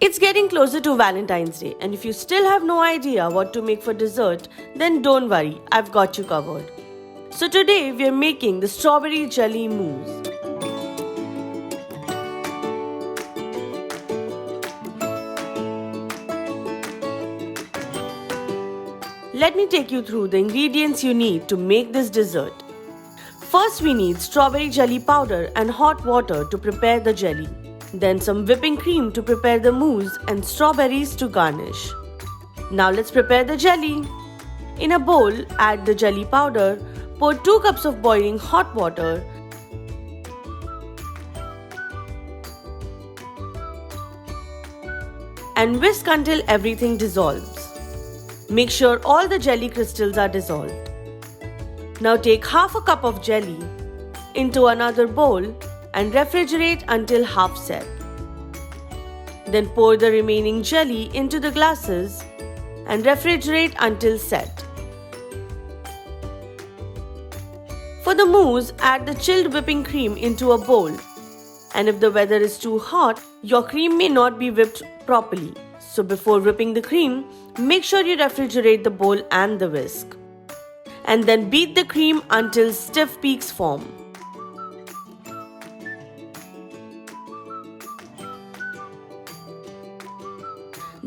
It's getting closer to Valentine's Day, and if you still have no idea what to make for dessert, then don't worry, I've got you covered. So today we are making the Strawberry Jelly Mousse. Let me take you through the ingredients you need to make this dessert. First, we need strawberry jelly powder and hot water to prepare the jelly. Then some whipping cream to prepare the mousse and strawberries to garnish. Now let's prepare the jelly. In a bowl, add the jelly powder, pour 2 cups of boiling hot water, and whisk until everything dissolves. Make sure all the jelly crystals are dissolved. Now take half a cup of jelly into another bowl and refrigerate until half set. Then pour the remaining jelly into the glasses and refrigerate until set. For the mousse, add the chilled whipping cream into a bowl. And if the weather is too hot, your cream may not be whipped properly. So before whipping the cream, make sure you refrigerate the bowl and the whisk. And then beat the cream until stiff peaks form.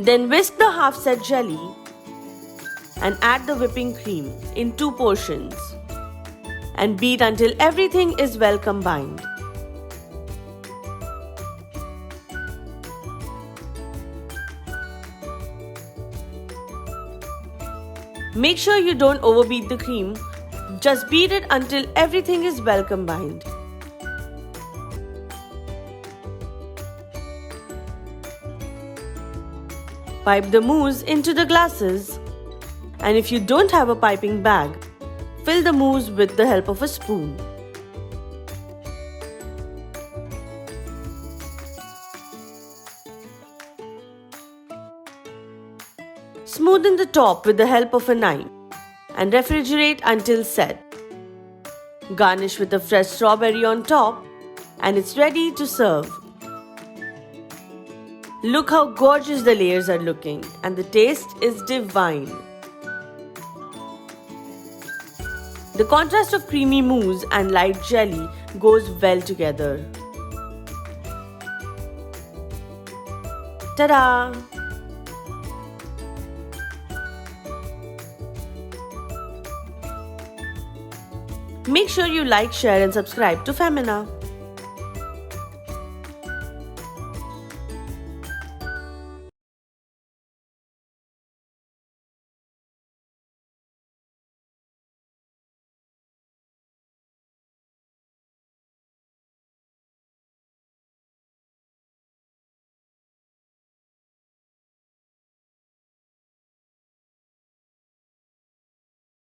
Then whisk the half-set jelly and add the whipping cream in 2 portions and beat until everything is well combined. Make sure you don't overbeat the cream, just beat it until everything is well combined. Pipe the mousse into the glasses, and if you don't have a piping bag, fill the mousse with the help of a spoon. Smoothen the top with the help of a knife and refrigerate until set. Garnish with a fresh strawberry on top, and it's ready to serve. Look how gorgeous the layers are looking, and the taste is divine. The contrast of creamy mousse and light jelly goes well together. Ta-da! Make sure you like, share and subscribe to Femina.